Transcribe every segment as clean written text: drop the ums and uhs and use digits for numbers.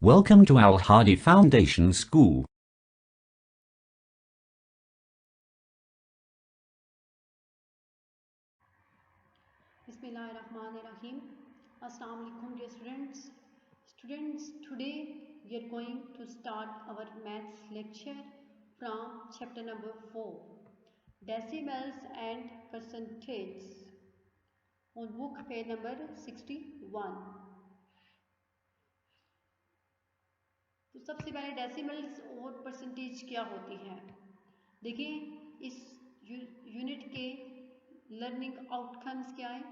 Welcome to Al Hadi Foundation School. Bismillahirrahmanirrahim. Assalamu alaikum dear students. Students, today we are going to start our maths lecture from chapter number 4, Decimals and Percentages, on book page number 61. तो सबसे पहले decimals और percentage क्या होती है। देखिए इस unit के लर्निंग आउटकम्स क्या है।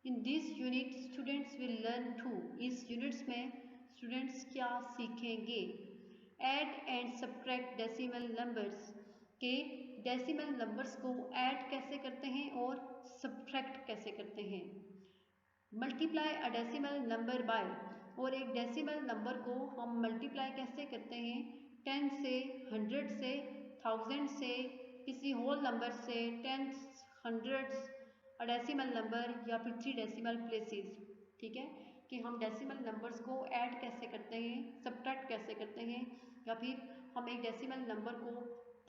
In this unit students will learn to, इस यूनिट्स में स्टूडेंट्स क्या सीखेंगे। Add and subtract decimal numbers, के डेसिमल नंबर्स को ऐड कैसे करते हैं और सब्ट्रैक्ट कैसे करते हैं। Multiply a decimal number by, और एक डेसिमल नंबर को हम मल्टीप्लाई कैसे करते हैं 10 से, 100 से, 1000 से, किसी होल नंबर से, tens, hundreds, a decimal number या फिर 3 डेसिमल प्लेसेस। ठीक है कि हम डेसिमल नंबर्स को ऐड कैसे करते हैं, सब्ट्रैक्ट कैसे करते हैं, या फिर हम एक डेसिमल नंबर को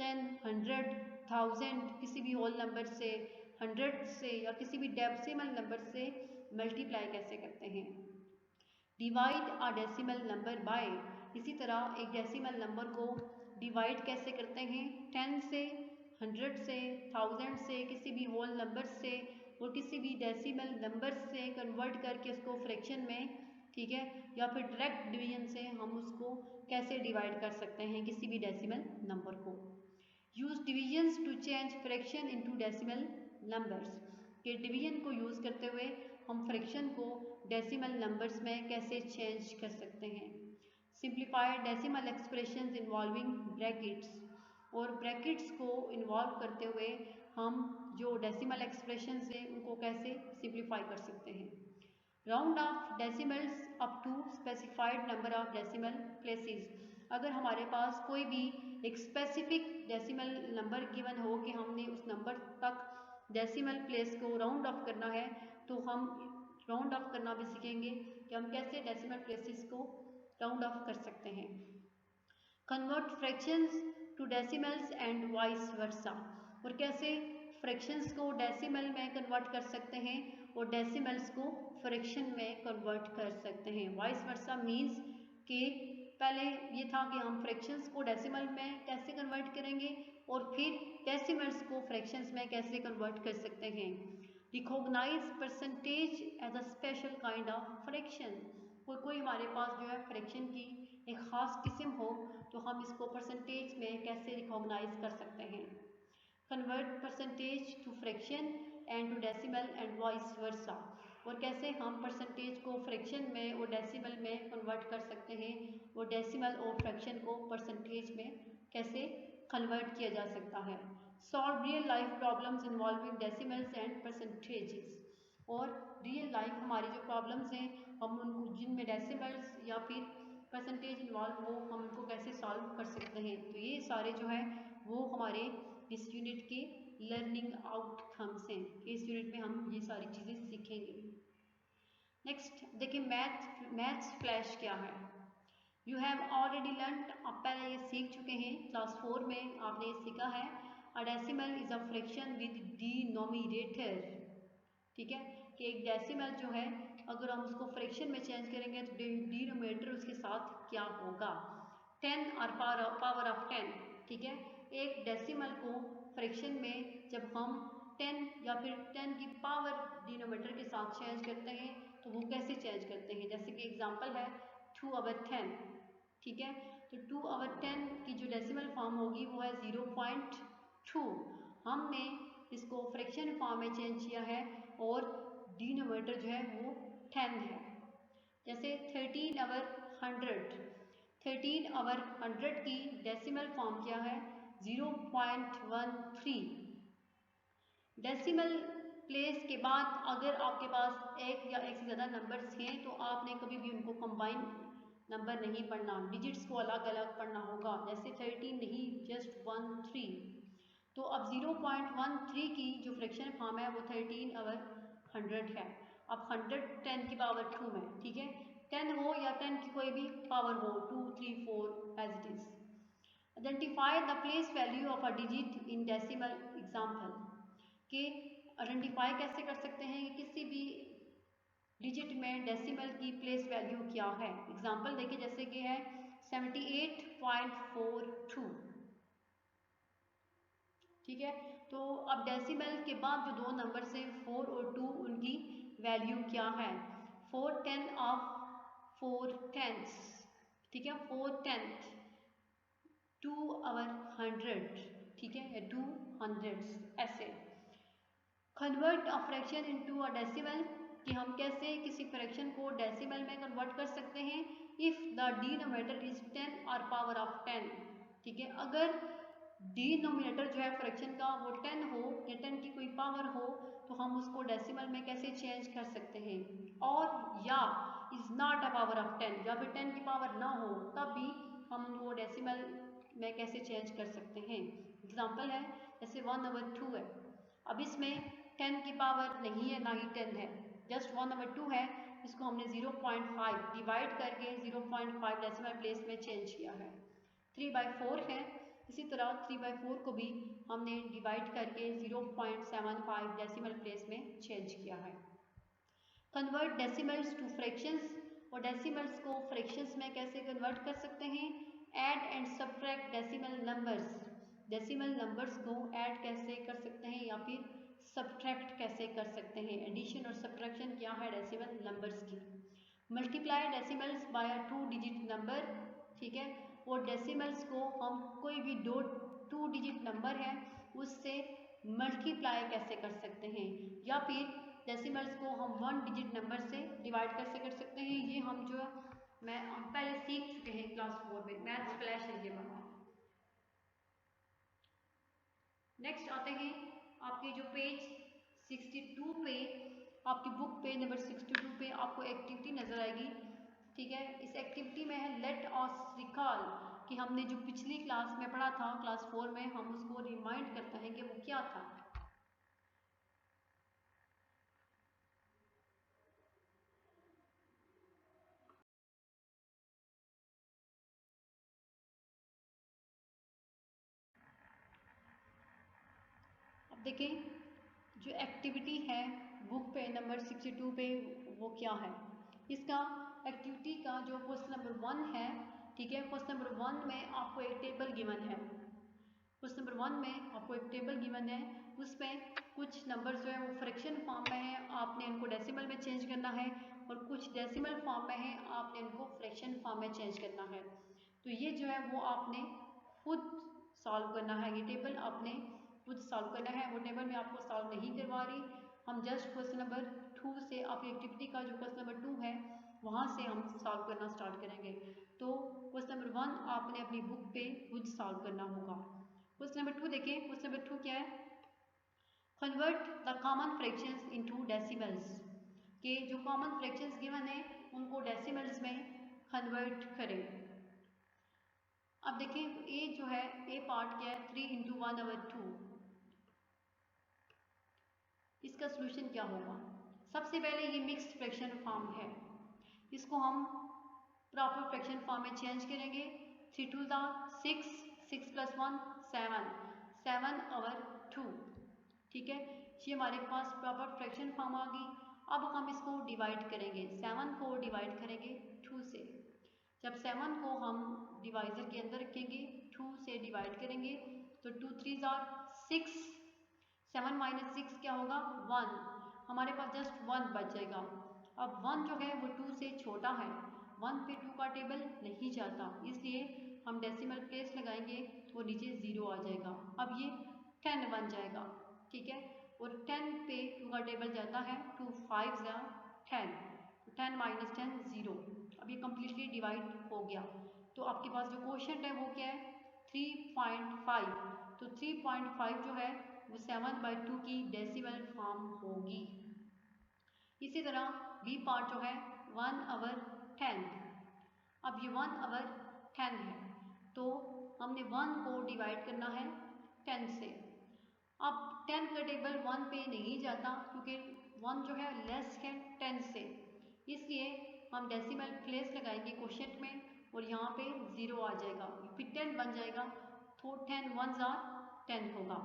10, 100, 1000 किसी भी होल नंबर से, 100 से या किसी भी डेसिमल नंबर से मल्टीप्लाई कैसे करते हैं। डिवाइड अ डेसिमल नंबर बाय, इसी तरह एक डेसिमल नंबर को डिवाइड कैसे करते हैं 10 से, 100 से, 1000 से, किसी भी होल नंबर से और किसी भी डेसिमल नंबर से कन्वर्ट करके उसको फ्रैक्शन में, ठीक है, या फिर डायरेक्ट डिवीजन से हम उसको कैसे डिवाइड कर सकते हैं किसी भी डेसिमल नंबर को। Use divisions to change fraction into decimal numbers, के डिवीजन को यूज़ करते हुए हम फ्रैक्शन को डेसिमल नंबर्स में कैसे चेंज कर सकते हैं। Simplified decimal expressions involving brackets, और ब्रैकेट्स को इन्वॉल्व करते हुए हम जो डेसिमल एक्सप्रेशंस हैं उनको कैसे सिंप्लीफाई कर सकते हैं। Round off decimals up to specified number of decimal places, अगर हमारे पास कोई भी एक स्पेसिफिक डेसिमल नंबर गिवन हो कि हमने उस नंबर तक डेसिमल प्लेस को राउंड ऑफ करना है, तो हम राउंड ऑफ करना भी सीखेंगे कि हम कैसे डेसिमल प्लेसेस को राउंड ऑफ कर सकते हैं। Convert fractions to decimals and vice versa, और कैसे फ्रैक्शंस को डेसिमल में कन्वर्ट कर सकते हैं और डेसिमल्स को फ्रैक्शन में कन्वर्ट कर सकते हैं। वाइस वर्सा मीन्स कि पहले ये था कि हम फ्रैक्शंस को डेसिमल में कैसे कन्वर्ट करेंगे और फिर डेसिमल्स को फ्रैक्शंस में कैसे कन्वर्ट कर सकते हैं। Recognise percentage as a special kind of fraction, और कोई हमारे पास जो है फ्रैक्शन की एक ख़ास किस्म हो तो हम इसको परसेंटेज में कैसे रिकॉग्नाइज कर सकते हैं। Convert percentage to fraction and to decimal and vice versa, और कैसे हम परसेंटेज को फ्रैक्शन में और डेसिमल में कन्वर्ट कर सकते हैं और डेसिमल और फ्रैक्शन को परसेंटेज में कैसे कन्वर्ट किया जा सकता है। Solve real life problems involving decimals and percentages, और रियल लाइफ हमारी जो प्रॉब्लम्स हैं हम उनको जिनमें डेसिमल्स या फिर परसेंटेज इन्वॉल्व हो हम उनको कैसे सॉल्व कर सकते हैं। तो ये सारे जो है वो हमारे इस यूनिट के लर्निंग आउटकम्स हैं। इस यूनिट में हम ये सारी चीज़ें सीखेंगे। नेक्स्ट देखिए मैथ्स फ्लैश क्या है। यू हैव ऑलरेडी लर्न, आप पहले ये सीख चुके हैं, क्लास 4 में आपने ये सीखा है। A decimal is a fraction with denominator, ठीक है, कि एक डेसिमल जो है अगर हम उसको फ्रैक्शन में चेंज करेंगे तो डिनोमिनेटर उसके साथ क्या होगा 10 और पावर ऑफ 10, ठीक है। एक डेसिमल को फ्रैक्शन में जब हम 10 या फिर 10 की पावर डिनोमिनेटर के साथ चेंज करते हैं तो वो कैसे चेंज करते हैं। जैसे कि एग्जांपल है 2/10, ठीक है, तो 2/10 की जो डेसिमल फॉर्म होगी वो है 0.2। हमने इसको फ्रैक्शन फॉर्म में चेंज किया है और डिनोमिनेटर जो है वो 10 है। जैसे 13/100, 13/100 की डेसिमल फॉर्म क्या है 0.13। डेसिमल प्लेस के बाद अगर आपके पास एक या एक से ज़्यादा नंबर्स हैं तो आपने कभी भी उनको कंबाइन नंबर नहीं पढ़ना, डिजिट्स को अलग अलग पढ़ना होगा। जैसे 13 नहीं, जस्ट 13। तो अब 0.13 की जो फ्रैक्शन फॉर्म है वो 13/100 है। अब 100 10 की पावर 2 में, ठीक है, 10 हो या 10 की कोई भी पावर हो, 2, 3, 4 as it is. Identify the place value of a digit in decimal example, कि आइडेंटिफाई कैसे कर सकते हैं कि किसी भी डिजिट में डेसिमल की प्लेस वैल्यू क्या है। एग्जाम्पल देखिए, जैसे कि है 78.42, ठीक है। तो अब डेसिमल के बाद जो दो नंबर से 4 और 2, उनकी वैल्यू क्या है। 4 10 ऑफ 4 10, ठीक है, 4 10, 2 और 100, ठीक है, 2 हंड्रेड्स। ऐसे convert a fraction into a decimal, कि हम कैसे किसी फ्रैक्शन को डेसिमल में कन्वर्ट कर सकते हैं। इफ द डिनोमिनेटर इज 10 और पावर ऑफ 10, ठीक है, अगर डिनोमिनेटर जो है फ्रैक्शन का वो 10 हो या 10 की कोई पावर हो, तो हम उसको डेसिमल में कैसे चेंज कर सकते हैं। और या is not a power of 10, या फिर 10 की पावर ना हो, तब भी हम उनको डेसिमल में कैसे चेंज कर सकते हैं। एग्जाम्पल है जैसे 1/2 है। अब इसमें 10 की पावर नहीं है, ना ही 10 है, जस्ट 1/2 है। इसको हमने 0.5 डिवाइड करके 0.5 डेसिमल प्लेस में चेंज किया है। 3/4 है, इसी तरह 3/4 को भी हमने डिवाइड करके 0.75 डेसिमल प्लेस में चेंज किया है। कन्वर्ट डेसिमल्स टू फ्रैक्शंस, और डेसिमल्स को फ्रैक्शंस में कैसे कन्वर्ट कर सकते हैं। Add and subtract decimal numbers, decimal numbers को ऐड कैसे कर सकते हैं या फिर सब्ट्रैक्ट कैसे कर सकते हैं। एडिशन और सब्ट्रैक्शन क्या है डेसिमल नंबर्स की। मल्टीप्लाई डेसिमल्स बाय अ 2 डिजिट नंबर, ठीक है, और डेसिमल्स को हम कोई भी 2 डिजिट नंबर है उससे मल्टीप्लाई कैसे कर सकते हैं, या फिर डेसिमल्स को हम 1 डिजिट नंबर से डिवाइड कैसे कर सकते हैं। ये हम जो हम पहले सीख चुके हैं क्लास 4 में, मैथ्स फ्लैश है ये वाला। नेक्स्ट आते हैं आपके जो पेज 62 पे, आपकी बुक पे नंबर 62 पे आपको एक्टिविटी नजर आएगी, ठीक है। इस एक्टिविटी में है लेट अस रिकॉल, कि हमने जो पिछली क्लास में पढ़ा था क्लास 4 में, हम उसको रिमाइंड करते हैं कि वो क्या था। अब देखें जो एक्टिविटी है बुक पे नंबर 62 पे वो क्या है। इसका एक्टिविटी का जो क्वेश्चन नंबर 1 है, ठीक है, क्वेश्चन नंबर 1 में आपको एक टेबल गिवन है। क्वेश्चन नंबर 1 में आपको एक टेबल गिवन है, उसमें कुछ नंबर जो है वो फ्रैक्शन फॉर्म में है, आपने इनको डेसिमल में चेंज करना है, और कुछ डेसिमल फॉर्म में है, आपने इनको फ्रैक्शन फॉर्म में चेंज करना है। तो ये जो है वो आपने खुद सॉल्व करना है, ये टेबल आपने खुद सॉल्व करना है। वो टेबल में आपको सॉल्व नहीं करवा रही, हम जस्ट क्वेश्चन नंबर 2 से आपकी एक्टिविटी का जो क्वेश्चन नंबर 2 है वहाँ से हम सॉल्व करना स्टार्ट करेंगे। तो क्वेश्चन नंबर 1 आपने अपनी बुक पे खुद सॉल्व करना होगा। क्वेश्चन नंबर 2 देखें, क्वेश्चन नंबर 2 क्या है। Convert the common fractions into decimals, के जो कॉमन फ्रैक्शंस गिवन है उनको डेसिमल्स में कन्वर्ट करें। अब देखिए ए जो है, ए पार्ट क्या है, 3 × 1/2, इसका सोल्यूशन क्या होगा। सबसे पहले ये मिक्स्ड फ्रैक्शन फॉर्म है, इसको हम प्रॉपर फ्रैक्शन फॉर्म में चेंज करेंगे। 3 2 6, 6 + 1 7, 7/2, ठीक है, ये हमारे पास प्रॉपर फ्रैक्शन फॉर्म आ गई। अब हम इसको डिवाइड करेंगे, 7 को डिवाइड करेंगे 2 से। जब 7 को हम डिवाइजर के अंदर रखेंगे, 2 से डिवाइड करेंगे, तो 2 3 6, 7 - 6 क्या होगा 1, हमारे पास जस्ट 1 बच जाएगा। अब 1 जो है वो 2 से छोटा है, 1 पे 2 का टेबल नहीं जाता, इसलिए हम डेसिमल प्लेस लगाएंगे तो नीचे 0 आ जाएगा। अब ये 10 बन जाएगा, ठीक है, और 10 पे 2 का टेबल जाता है, 2 5 10, 10 - 10 0। अब ये कम्प्लीटली डिवाइड हो गया। तो आपके पास जो क्वोशिएंट है वो क्या है 3.5, तो 3.5 जो है वो 7/2 की डेसिमल फॉर्म होगी। इसी तरह बी पार्ट जो है 1/10, अब ये 1/10 है, तो हमने 1 को डिवाइड करना है 10 से। अब 10 का टेबल 1 पे नहीं जाता क्योंकि 1 जो है लेस है 10 से, इसलिए हम डेसिमल प्लेस लगाएंगे क्वोशिएंट में और यहाँ पे 0 आ जाएगा, फिर 10 बन जाएगा, तो 10 1s are 10 होगा।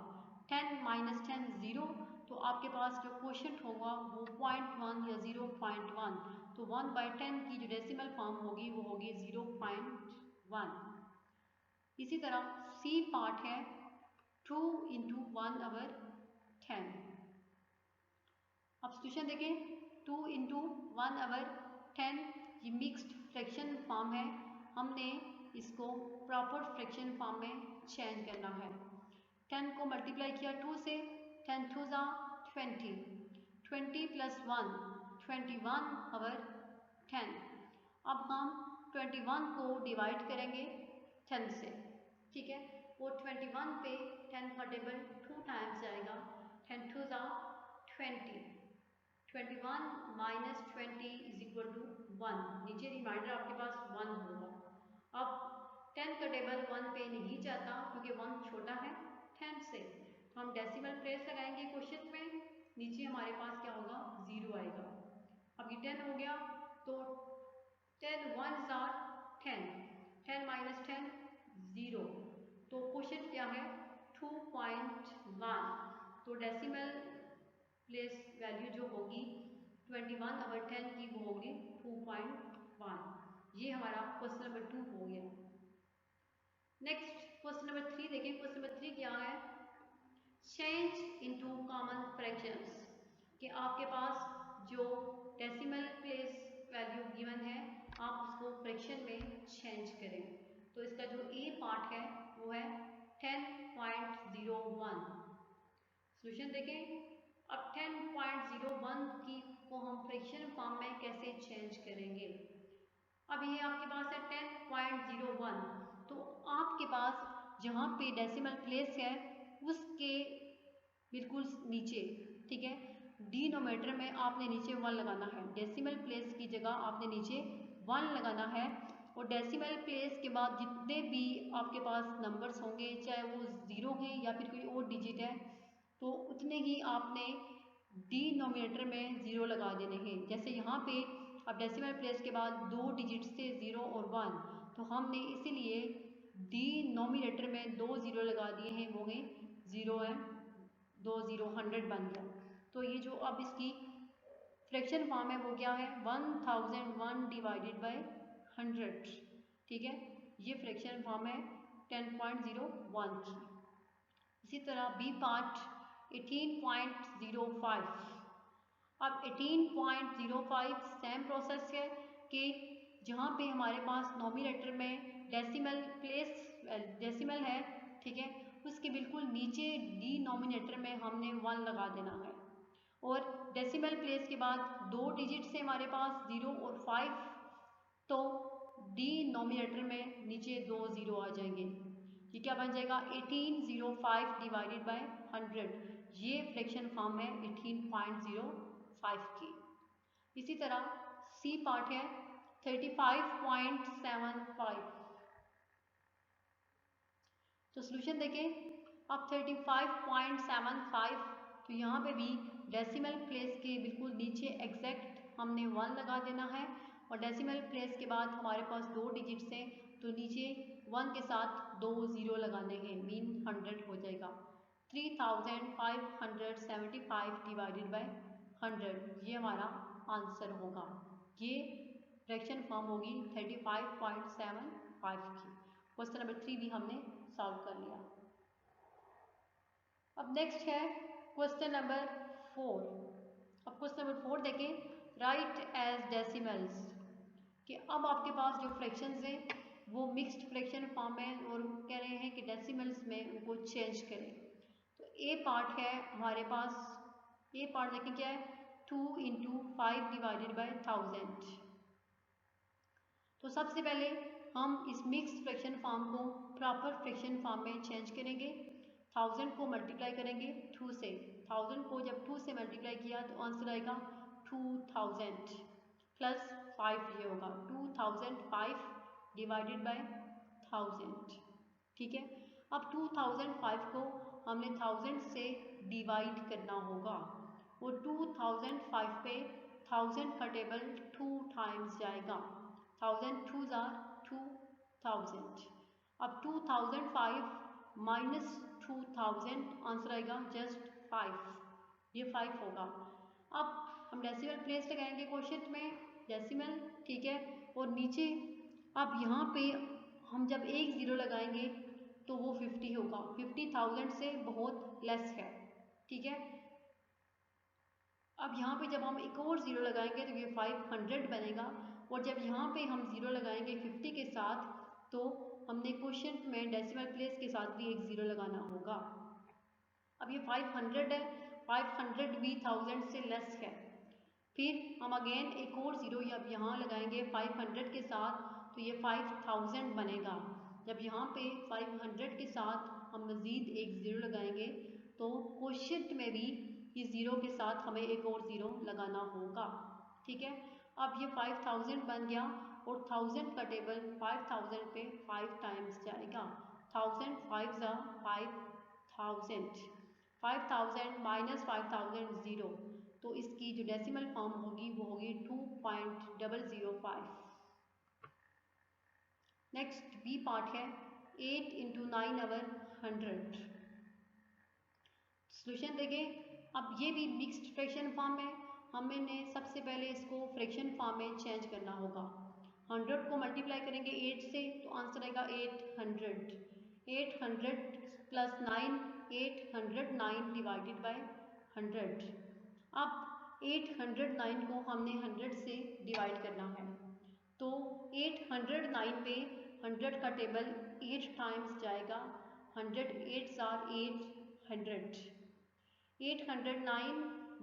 10 माइनस 10 0, तो आपके पास जो क्वोशिएंट होगा वो 0.1 या 0.1, तो 1/10 की जो डेसिमल फॉर्म होगी वो होगी 0.1। इसी तरह सी पार्ट है 2 × 1/10। अब सॉल्यूशन देखें, 2 × 1/10 ये मिक्स्ड फ्रैक्शन फॉर्म है, हमने इसको प्रॉपर फ्रैक्शन फॉर्म में चेंज करना है। 10 को मल्टीप्लाई किया 2 से, 10 2s are 20, 20 + 1 21/10। अब हम 21 को डिवाइड करेंगे 10 से, ठीक है, और 21 पे 10 का टेबल 2 टाइम्स जाएगा, 10 2s are 20, 21 माइनस 20 = 1, नीचे रिमाइंडर आपके पास 1 होगा। अब 10 का टेबल 1 पे नहीं जाता क्योंकि 1 छोटा है 10 से, तो हम डेसिमल प्लेस लगाएंगे क्वोशिएंट में, नीचे हमारे पास क्या होगा 0 आएगा। अब ये 10 हो गया, तो 10 1s are 10, 10 माइनस 10 0, तो क्वोशिएंट क्या है 2.1, तो डेसिमल प्लेस वैल्यू जो होगी 21/10 की वो होगी 2.1। ये हमारा क्वेश्चन नंबर 2 हो गया। नेक्स्ट क्वेश्चन नंबर 3 देखें। क्वेश्चन नंबर 3 क्या है, चेंज इनटू कॉमन फ्रैक्शंस, कि आपके पास जो डेसिमल प्लेस वैल्यू गिवन है आप उसको फ्रैक्शन में चेंज करें। तो इसका जो ए पार्ट है वो है 10.01। सॉल्यूशन देखें, अब 10.01 की को हम फ्रैक्शन फॉर्म में कैसे चेंज करेंगे। अब ये आपके पास है 10.01, तो आपके पास जहाँ पे डेसिमल प्लेस है उसके बिल्कुल नीचे, ठीक है, डिनोमिनेटर में आपने नीचे 1 लगाना है, डेसिमल प्लेस की जगह आपने नीचे 1 लगाना है, और डेसिमल प्लेस के बाद जितने भी आपके पास नंबर्स होंगे चाहे वो 0 हैं या फिर कोई और डिजिट है, तो उतने ही आपने डिनोमिनेटर में 0 लगा देने हैं। जैसे यहाँ पे अब डेसिमल प्लेस के बाद 2 डिजिट्स थे 0 और 1, तो हमने इसीलिए डिनोमिनेटर में 2 0 लगा दिए हैं, वो हैं 0 एंड 2 0, 100 बन गया। तो ये जो अब इसकी फ्रैक्शन फॉर्म है वो क्या है 1001 डिवाइडेड बाय 100, ठीक है, ये फ्रैक्शन फॉर्म है 10.01 की। इसी तरह बी पार्ट 18.05। अब 18.05 सेम प्रोसेस है कि जहाँ पे हमारे पास नोमिनेटर में डेसिमल है, ठीक है, उसके बिल्कुल नीचे डिनोमिनेटर में हमने 1 लगा देना है, और डेसिमल प्लेस के बाद 2 डिजिट से हमारे पास 0 और 5, तो डिनोमिनेटर में नीचे 2 0 आ जाएंगे। ये क्या बन जाएगा 1805 डिवाइडेड बाय 100, ये फ्रैक्शन फॉर्म है 18.05 की। इसी तरह सी पार्ट है 35.75। तो सॉल्यूशन देखें, अब 35.75, तो यहाँ पे भी डेसिमल प्लेस के बिल्कुल नीचे एग्जैक्ट हमने 1 लगा देना है, और डेसिमल प्लेस के बाद हमारे पास 2 डिजिट्स हैं, तो नीचे 1 के साथ 2 0 लगाने हैं, मीन 100 हो जाएगा। 3575 डिवाइडेड बाय 100, ये हमारा आंसर होगा। ये फ्रैक्शन फॉर्म होगी 35.75 की। क्वेश्चन नंबर 3 भी हमने सॉल्व कर लिया। अब नेक्स्ट है क्वेश्चन नंबर 4। अब क्वेश्चन नंबर 4 देखें, राइट एज डेसिमल्स, कि अब आपके पास जो फ्रैक्शंस हैं वो मिक्स्ड फ्रैक्शन फॉर्म है और कह रहे हैं कि डेसिमल्स में उनको चेंज करें। तो ए पार्ट है हमारे पास, ए पार्ट देखें क्या है 2 × 5 डिवाइडेड बाय 1000। तो सबसे पहले हम इस मिक्स्ड फ्रैक्शन फॉर्म को प्रॉपर फ्रैक्शन फॉर्म में चेंज करेंगे। 1000 को मल्टीप्लाई करेंगे 2 से, 1000 को जब 2 से मल्टीप्लाई किया तो आंसर आएगा 2000 प्लस 5, ये होगा 2005 डिवाइडेड बाय 1000, ठीक है। अब 2005 को हमने 1000 से डिवाइड करना होगा, और 2005 पे 1000 का टेबल 2 टाइम्स जाएगा, 1000 2s are 2000। अब 2005 माइनस 2000 आंसर आएगा जस्ट 5, ये 5 होगा। अब हम डेसिमल प्लेस लगाएंगे क्वेश्चन में डेसिमल, ठीक है, और नीचे अब यहाँ पे हम जब एक ज़ीरो लगाएंगे तो वो 50 होगा, 50,000 से बहुत लेस है, ठीक है। अब यहाँ पे जब हम एक और ज़ीरो लगाएंगे तो ये 500 बनेगा, और जब यहाँ पे हम ज़ीरो लगाएंगे 50 के साथ तो हमने क्वेश्चन में डेसिमल प्लेस के साथ भी एक ज़ीरो लगाना होगा। अब ये 500 है, 500 भी 1000 से लेस है। फिर हम अगेन एक और ज़ीरो अब यहाँ लगाएंगे 500 के साथ तो ये 5000 बनेगा। जब यहाँ पे 500 के साथ हम मज़ीद एक ज़ीरो लगाएंगे तो क्वेश्चन में भी ये ज़ीरो के साथ हमें एक और ज़ीरो लगाना होगा, ठीक है। अब ये 5000 बन गया और 1000 का टेबल 5000 पे 5 टाइम्स जाएगा, 1000 5 जा 5000, 5000 माइनस 5000 ज़ीरो, तो इसकी जो डेसिमल फॉर्म होगी वो होगी 2.005। नेक्स्ट बी पार्ट है 8 इंटू 9 आवर 100। सोल्यूशन देखें। अब ये भी मिक्स्ड फ्रैक्शन फॉर्म है, हमने सबसे पहले इसको फ्रैक्शन फॉर्म में चेंज करना होगा। 100 को मल्टीप्लाई करेंगे 8 से तो आंसर आएगा 800, 800 प्लस 9, 809 डिवाइडेड बाय 100। अब 809 को हमने 100 से डिवाइड करना है तो 809 पे 100 का टेबल 8 टाइम्स जाएगा, 100 8s are 800, 809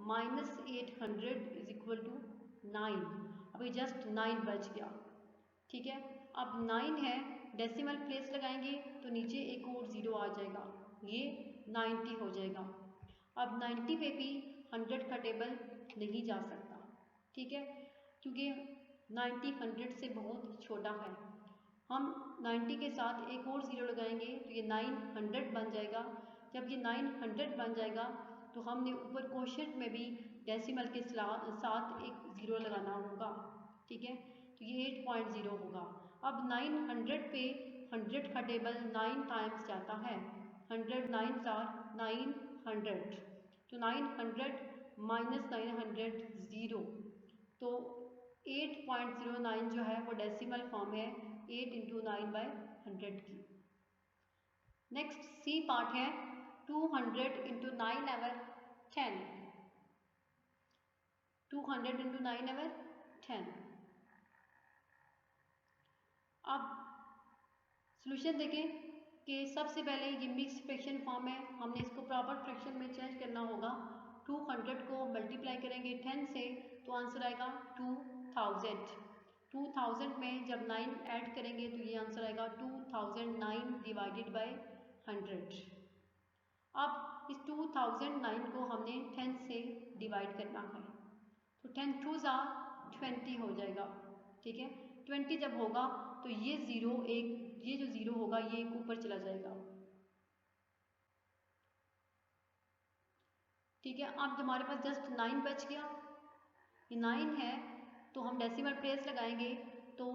minus 800 is equal to 9। अभी जस्ट 9 बच गया, ठीक है। अब 9 है, डेसिमल प्लेस लगाएंगे तो नीचे एक और ज़ीरो आ जाएगा, ये 90 हो जाएगा। अब 90 पे भी 100 का टेबल नहीं जा सकता, ठीक है, क्योंकि 90 100 से बहुत छोटा है। हम 90 के साथ एक और ज़ीरो लगाएंगे तो ये 900 बन जाएगा। जब ये 900 बन जाएगा तो हमने ऊपर क्वोशिएंट में भी डेसिमल के साथ एक ज़ीरो लगाना होगा, ठीक है, तो ये 8.0 होगा। अब 900 पे 100 का टेबल 9 टाइम्स जाता है, 100 9s are 900, तो 900 माइनस 900 ज़ीरो, तो 8.09 जो है वो डेसिमल फॉर्म है 8 इंटू 9 बाय 100 की। नेक्स्ट सी पार्ट है 200 इंटू 9 आवर 10, 200 इंटू 9 आवर 10। अब सॉल्यूशन देखें कि सबसे पहले ये मिक्स फ्रैक्शन फॉर्म है, हमने इसको प्रॉपर फ्रैक्शन में चेंज करना होगा। 200 को मल्टीप्लाई करेंगे 10 से तो आंसर आएगा 2000, 2000 में जब 9 ऐड करेंगे तो ये आंसर आएगा 2009 डिवाइडेड बाय 100। अब इस 2009 को हमने 10 से डिवाइड करना है तो 10 2s are 20 हो जाएगा, ठीक है। 20 जब होगा तो ये ज़ीरो एक, ये जो ज़ीरो होगा ये एक ऊपर चला जाएगा, ठीक है। अब हमारे पास जस्ट 9 बच गया, ये 9 है तो हम डेसिमल प्लेस लगाएंगे तो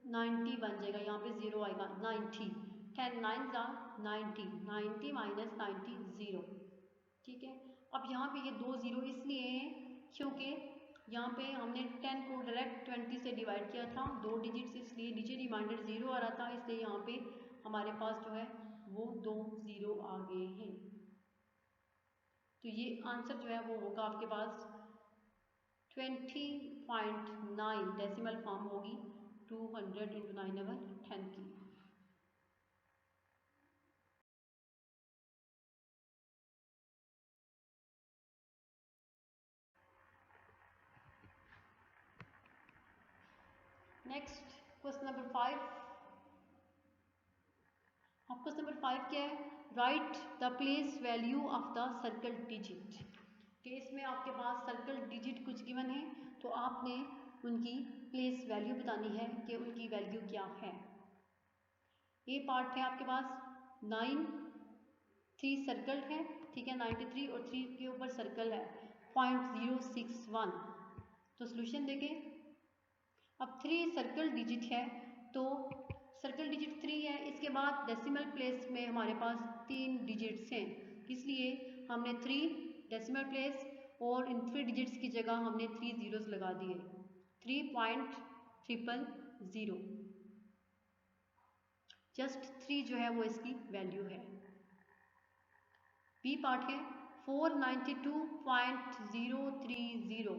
90 बन जाएगा, यहाँ पे ज़ीरो आएगा 90, 10 9s are 90, 90 माइनस 90 ज़ीरो, ठीक है। अब यहाँ पे ये दो ज़ीरो इसलिए हैं क्योंकि यहाँ पे हमने 10 को डायरेक्ट 20 से डिवाइड किया था, दो डिजिट्स, इसलिए नीचे रिमाइंडर ज़ीरो आ रहा था, इसलिए यहाँ पे हमारे पास जो है वो दो ज़ीरो आ गए हैं। तो ये आंसर जो है वो होगा आपके पास 20.9 डेसिमल फॉर्म होगी 200 इंटू 9 आवर 10 की। Next question number 5। अब क्वेश्चन नंबर 5 क्या है, write the place value of the circle digit. कि इसमें आपके पास सर्कल डिजिट कुछ गिवन है तो आपने उनकी प्लेस वैल्यू बतानी है कि उनकी वैल्यू क्या है। ये पार्ट है आपके पास 9 3 सर्कल है, ठीक है, 93 और 3 के ऊपर सर्कल है 0.061, तो सोल्यूशन देखें, अब 3 सर्कल डिजिट है, तो सर्कल डिजिट 3 है, इसके बाद डेसिमल प्लेस में हमारे पास 3 डिजिट्स हैं, इसलिए हमने 3 डेसिमल प्लेस और इन 3 डिजिट्स की जगह हमने 3 जीरोस लगा दिए, 3.000, जस्ट 3 जो है वो इसकी वैल्यू है। बी पार्ट है 492.030,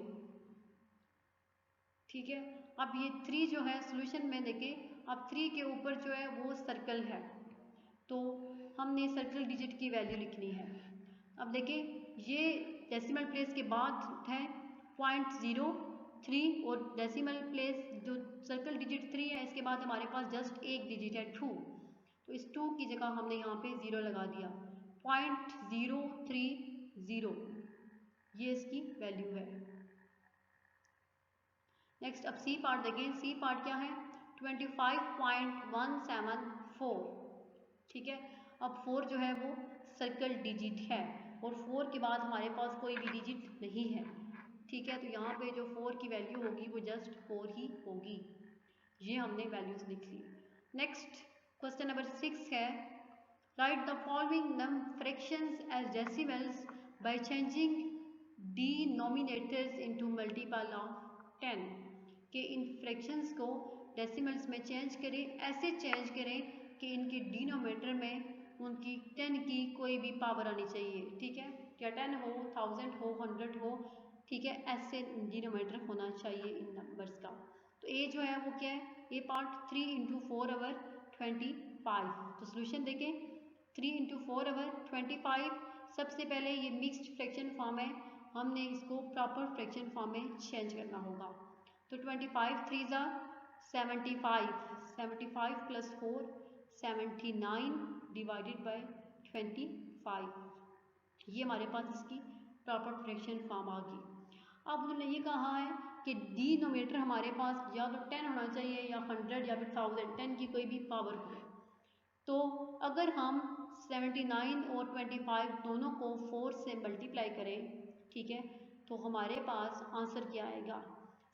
ठीक है। अब ये 3 जो है सोल्यूशन में देखें, अब 3 के ऊपर जो है वो सर्कल है, तो हमने सर्कल डिजिट की वैल्यू लिखनी है। अब देखें, ये डेसिमल प्लेस के बाद है 0.03 और डेसिमल प्लेस जो सर्कल डिजिट 3 है, इसके बाद हमारे पास जस्ट एक डिजिट है 2, तो इस 2 की जगह हमने यहाँ पे 0 लगा दिया, 0.030, ये इसकी वैल्यू है। नेक्स्ट अब सी पार्ट देखें, सी पार्ट क्या है 25.174, ठीक है। अब 4 जो है वो सर्कल डिजिट है और 4 के बाद हमारे पास कोई भी डिजिट नहीं है, ठीक है। तो यहाँ पे जो 4 की वैल्यू होगी वो जस्ट 4 ही होगी, ये हमने वैल्यूज लिख ली। नेक्स्ट क्वेश्चन नंबर 6 है, write the following fractions as decimals by changing denominators into multiple of 10, कि इन फ्रैक्शंस को डेसिमल्स में चेंज करें, ऐसे चेंज करें कि इनके डिनोमिनेटर में उनकी 10 की कोई भी पावर आनी चाहिए, ठीक है। क्या 10 हो, 1000 हो, 100 हो, ठीक है, ऐसे डिनोमिनेटर होना चाहिए इन नंबर्स का। तो ए जो है वो क्या है, ए पार्ट 3 × 4/25, तो सोल्यूशन देखें 3 × 4/25, सबसे पहले ये मिक्स्ड फ्रैक्शन फॉर्म है, हमने इसको प्रॉपर फ्रैक्शन फॉर्म में चेंज करना होगा। तो 25 3 ज़ा 75, 75 + 4 79 डिवाइडेड बाय 25, ये हमारे पास इसकी प्रॉपर फ्रैक्शन फॉर्म आ गई। अब उन्होंने ये कहा है कि डिनोमिनेटर हमारे पास या तो 10 होना चाहिए या 100 या फिर 1000, 10 की कोई भी पावर हो। तो अगर हम 79 और 25 दोनों को 4 से मल्टीप्लाई करें, ठीक है, तो हमारे पास आंसर क्या आएगा,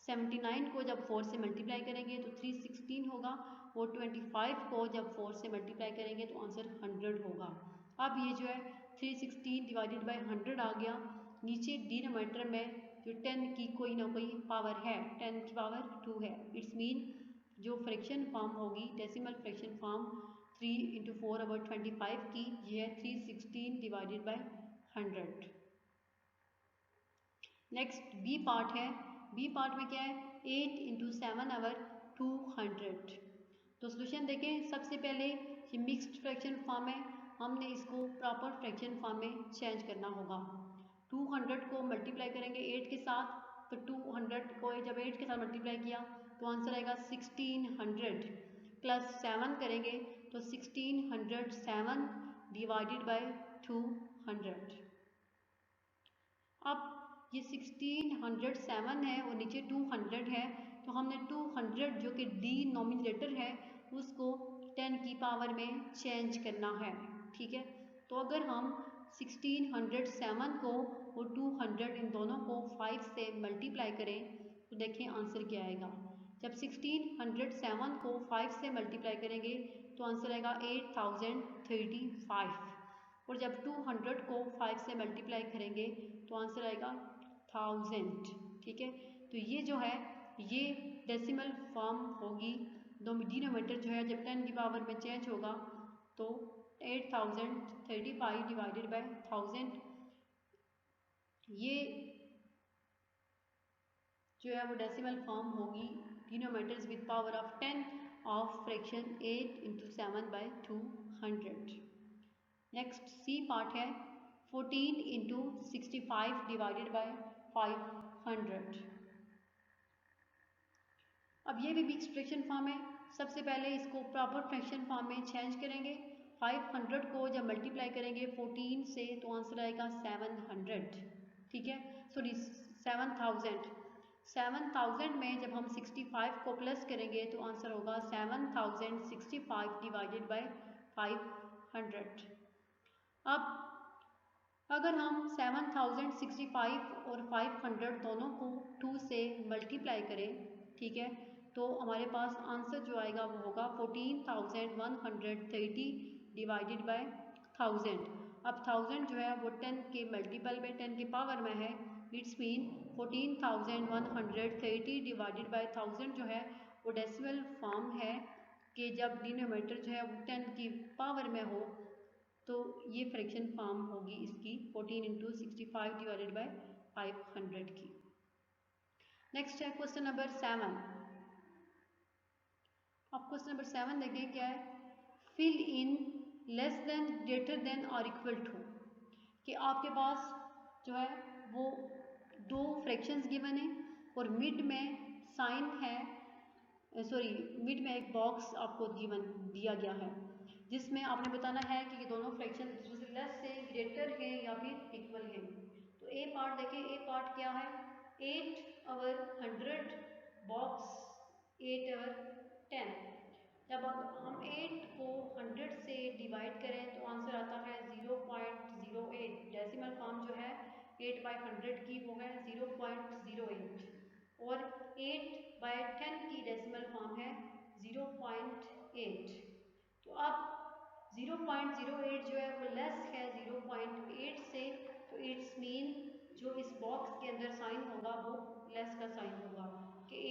79 को जब 4 से मल्टीप्लाई करेंगे तो 316 होगा और 25 को जब 4 से मल्टीप्लाई करेंगे तो आंसर 100 होगा। अब ये जो है 316 डिवाइडेड बाय 100 आ गया, नीचे डिनोमिनेटर में जो 10 की कोई ना कोई पावर है, 10 की पावर 2 है, इट्स मीन जो फ्रैक्शन फॉर्म होगी डेसिमल फ्रैक्शन फॉर्म 3 × 4/25 की, ये है 316 divided by 100। Next B part है, बी पार्ट में क्या है 8 × 7/200, तो सोल्यूशन देखें, सबसे पहले ये मिक्स्ड फ्रैक्शन फॉर्म है, हमने इसको प्रॉपर फ्रैक्शन फॉर्म में चेंज करना होगा। 200 को मल्टीप्लाई करेंगे 8 के साथ, तो 200 को जब 8 के साथ मल्टीप्लाई किया तो आंसर आएगा 1600 प्लस 7 करेंगे तो 1607 डिवाइडेड बाय 200। अब ये 1607 है और नीचे 200 है, तो हमने 200 जो कि डिनोमिनेटर है उसको 10 की पावर में चेंज करना है, ठीक है। तो अगर हम 1607 को और 200 इन दोनों को 5 से मल्टीप्लाई करें तो देखें आंसर क्या आएगा। जब 1607 को 5 से मल्टीप्लाई करेंगे तो आंसर आएगा 8035 और जब 200 को 5 से मल्टीप्लाई करेंगे तो आंसर आएगा 1000, ठीक है। तो ये जो है ये डेसिमल फॉर्म होगी, डिनोमिनेटर जो है जब 10 की पावर में चेंज होगा तो 8035 डिवाइडेड बाय 1000, ये जो है वो डेसिमल फॉर्म होगी denominators with power of 10 of fraction 8 × 7/200। Next C part है 14 × 65 डिवाइडेड बाय 500। अब ये भी मिक्स्ड फ्रैक्शन फॉर्म है, सबसे पहले इसको प्रॉपर फ्रैक्शन फॉर्म में चेंज करेंगे। 500 को जब मल्टीप्लाई करेंगे 14 से तो आंसर आएगा 700, ठीक है, सॉरी 7000 में जब हम 65 को प्लस करेंगे तो आंसर होगा 7065 डिवाइडेड बाय 500। अब अगर हम 7065 और 500 दोनों को 2 से मल्टीप्लाई करें, ठीक है, तो हमारे पास आंसर जो आएगा वो होगा 14,130 डिवाइडेड बाय 1000। अब 1000 जो है वो 10 के मल्टीपल में, 10 के पावर में है। इट्स मीन 14,130 डिवाइडेड बाय 1000 जो है वो डेसिमल फॉर्म है कि जब डिनोमिनेटर जो है वो 10 की पावर में हो तो ये फ्रैक्शन फॉर्म होगी इसकी 14 इंटू 65 डिवाइडेड बाय 500 की। नेक्स्ट है क्वेश्चन नंबर 7। अब क्वेश्चन नंबर 7 देखें क्या है। Fill in less than, greater than और इक्वल टू, कि आपके पास जो है वो दो फ्रैक्शंस गिवन है और मिड में साइन है, सॉरी मिड में एक बॉक्स आपको गिवन दिया गया है जिसमें आपने बताना है कि ये दोनों फ्रैक्शन एक दूसरे से लेस है, ग्रेटर है या फिर इक्वल है। तो ए पार्ट देखें, ए पार्ट क्या है, 8/100 बॉक्स 8/10। जब हम 8 को 100 से डिवाइड करें तो आंसर आता है 0.08। डेसिमल फॉर्म जो है 8/100 की वो है 0.08 और 8/10 की डेसिमल फॉर्म है 0.8। तो अब 0.08 जो है वो लेस है 0.8 से, तो इट्स मीन जो इस बॉक्स के अंदर साइन होगा वो लेस का साइन होगा कि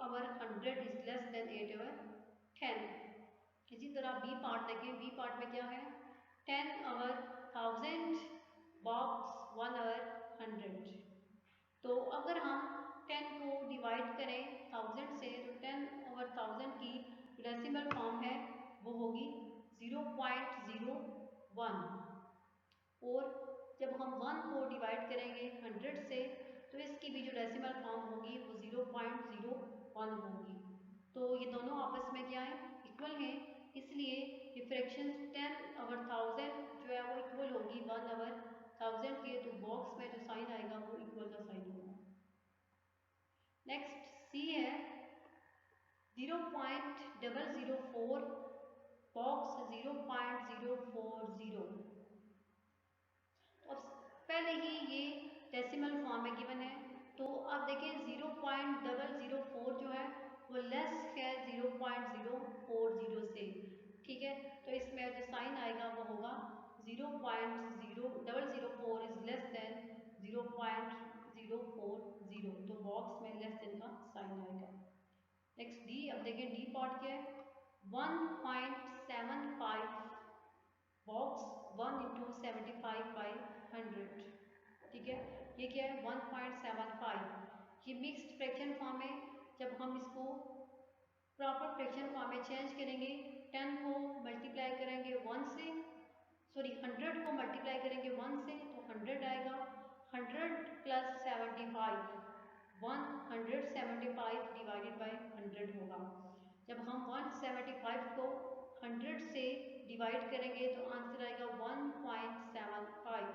8/100 इज लेस देन 8/10। इसी तरह बी पार्ट देखें, बी पार्ट में क्या है, 10/1000 बॉक्स 1/100। तो अगर हम 10 को डिवाइड करें 1000 से तो 10/1000 की डेसिमल फॉर्म है वो होगी 0.01 और जब हम 1 को डिवाइड करेंगे 100 से तो इसकी भी जो डेसिमल फॉर्म होगी वो 0.01 होगी। तो ये दोनों आपस में क्या है, इक्वल हैं, इसलिए ये फ्रैक्शन 10/1000 जो है वो इक्वल होगी 1/1000 के, तो बॉक्स में जो साइन आएगा वो इक्वल का साइन होगा। नेक्स्ट सी है 0.004 बॉक्स 0.040। तो अब पहले ही ये डेसिमल फॉर्म में गिवन है, तो अब देखें 0.004 जो है वो लेस है 0.040 से, ठीक है, तो इसमें जो साइन आएगा वो होगा 0.004 इज लेस देन 0.040, तो बॉक्स में लेस देन का साइन आएगा। नेक्स्ट डी, अब देखें डी पार्ट क्या है, 1.75 बॉक्स 1 इंटू 75/100, ठीक है, ये क्या है 1.75। ये मिक्स्ड फ्रैक्शन फॉर्म है, जब हम इसको प्रॉपर फ्रैक्शन फॉर्म में चेंज करेंगे 10 को मल्टीप्लाई करेंगे 1 से, सॉरी 100 को मल्टीप्लाई करेंगे 1 से तो 100 आएगा, 100 प्लस 75 175 डिवाइडेड बाय 100 होगा। जब हम 175 को 100 से डिवाइड करेंगे तो आंसर आएगा 1.75।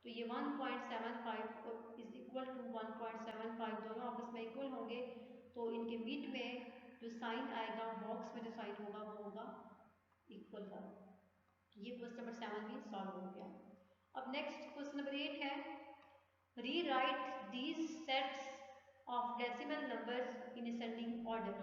तो ये 1.75 इज इक्वल टू 1.75, दोनों आपस में इक्वल होंगे, तो इनके बीच में जो साइन आएगा, बॉक्स में जो साइन होगा वो होगा इक्वल का। ये क्वेश्चन नंबर 7 भी सॉल्व हो गया। अब नेक्स्ट क्वेश्चन नंबर 8 है, rewrite these sets of decimal numbers in ascending order.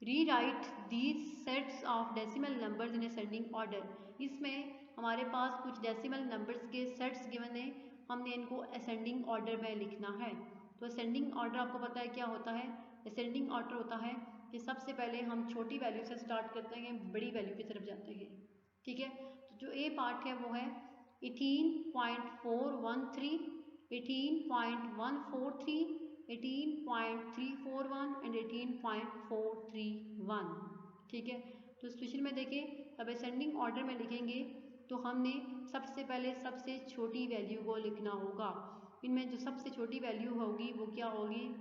Rewrite these sets of decimal numbers in ascending order. इसमें हमारे पास कुछ डेसिमल नंबर्स के सेट्स गिवन है, हमने इनको असेंडिंग ऑर्डर में लिखना है। तो असेंडिंग ऑर्डर आपको पता है क्या होता है, असेंडिंग ऑर्डर होता है कि सबसे पहले हम छोटी वैल्यू से स्टार्ट करते हैं, बड़ी वैल्यू की तरफ जाते हैं, ठीक है। तो जो ए पार्ट है वो है 18.413, 18.143, 18.341 एंड 18.431, ठीक है। तो इस क्वेश्चन में देखें, अब असेंडिंग ऑर्डर में लिखेंगे तो हमने सबसे पहले सबसे छोटी वैल्यू को लिखना होगा। इनमें जो सबसे छोटी वैल्यू होगी वो क्या होगी,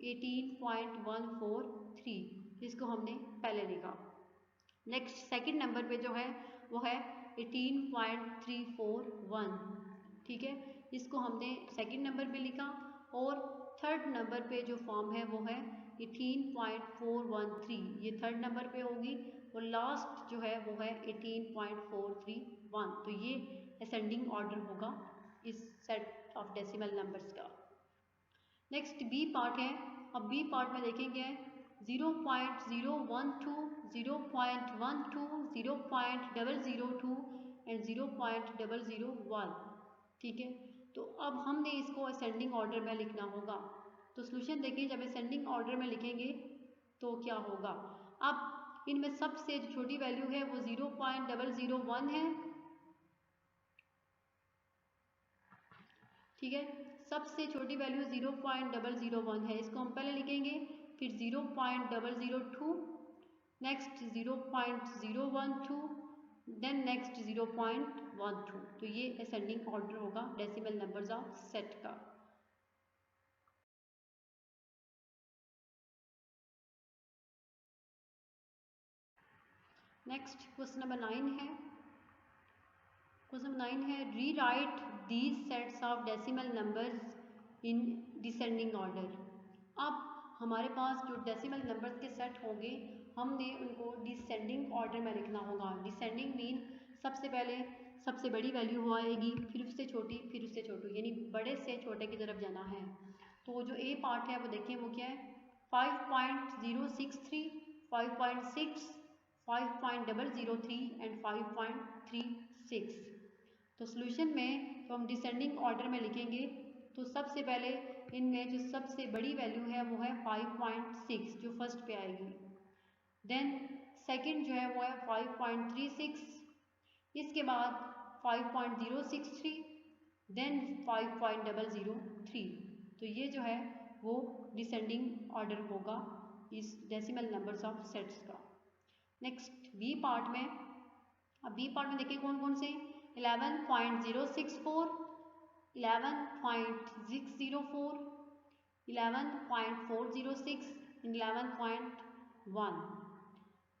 18.143, इसको हमने पहले लिखा। नेक्स्ट सेकंड नंबर पे जो है वो है 18.341, ठीक है, इसको हमने सेकंड नंबर पे लिखा। और थर्ड नंबर पे जो फॉर्म है वो है 18.413, ये थर्ड नंबर पे होगी, और लास्ट जो है वो है 18.431। तो ये असेंडिंग ऑर्डर होगा इस सेट ऑफ डेसिमल नंबर्स का। नेक्स्ट बी पार्ट है। अब बी पार्ट में देखेंगे 0.012, 0.12, 0.002 एंड 0.001। ठीक है, तो अब हमने इसको असेंडिंग ऑर्डर में लिखना होगा। तो सोल्यूशन देखिए, जब असेंडिंग ऑर्डर में लिखेंगे तो क्या होगा। अब इनमें सबसे जो छोटी वैल्यू है वो 0.001 है। ठीक है, सबसे छोटी वैल्यू 0.001 है, इसको हम पहले लिखेंगे। फिर 0.002, नेक्स्ट 0.012, देन नेक्स्ट 0.12। तो ये असेंडिंग ऑर्डर होगा डेसिमल नंबर्स ऑफ सेट का। नेक्स्ट क्वेश्चन नंबर 9 है। क्वेश्चन नंबर 9 है, री right these sets of decimal numbers in descending order. अब हमारे पास जो डेसिमल नंबर्स के सेट होंगे हमने उनको डिसेंडिंग ऑर्डर में लिखना होगा। डिसेंडिंग मीन सबसे पहले सबसे बड़ी वैल्यू हो आएगी, फिर उससे छोटी, फिर उससे छोटी, यानी बड़े से छोटे की तरफ जाना है। तो जो ए पार्ट है वो देखें वो क्या है, 5.063, 5.6, 5.003 एंड 5.36। तो सॉल्यूशन में तो हम डिसेंडिंग ऑर्डर में लिखेंगे। तो सबसे पहले इनमें जो सबसे बड़ी वैल्यू है वो है 5.6 जो फर्स्ट पे आएगी। देन सेकंड जो है वो है 5.36, इसके बाद 5.063, देन 5.003। तो ये जो है वो डिसेंडिंग ऑर्डर होगा इस डेसिमल नंबर्स ऑफ सेट्स का। नेक्स्ट बी पार्ट में। अब बी पार्ट में देखिए कौन कौन से 11.064, 11.604, 11.406, 11.1।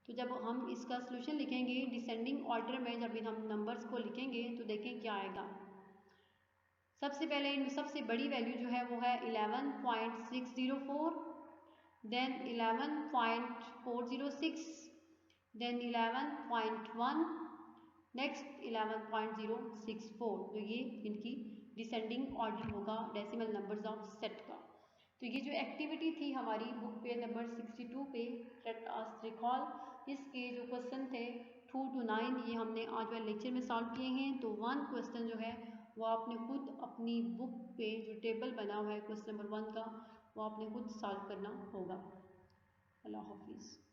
तो जब हम इसका सॉल्यूशन लिखेंगे डिसेंडिंग ऑर्डर में, जब हम नंबर्स को लिखेंगे तो देखें क्या आएगा। सबसे पहले इनमें सबसे बड़ी वैल्यू जो है वो है 11.604, देन 11.406, देन 11.1, नेक्स्ट 11.064। तो ये इनकी डिसेंडिंग ऑर्डर होगा डेसिमल नंबर्स ऑफ सेट का। तो ये जो एक्टिविटी थी हमारी बुक पे नंबर 62 पे लेट अस रिकॉल, इसके जो क्वेश्चन थे 2 to 9 ये हमने आज वाले लेक्चर में सॉल्व किए हैं। तो 1 क्वेश्चन जो है वो आपने खुद अपनी बुक पे जो टेबल बना हुआ है क्वेश्चन नंबर 1 का वो आपने खुद सॉल्व करना होगा। अल्लाह हाफिज़।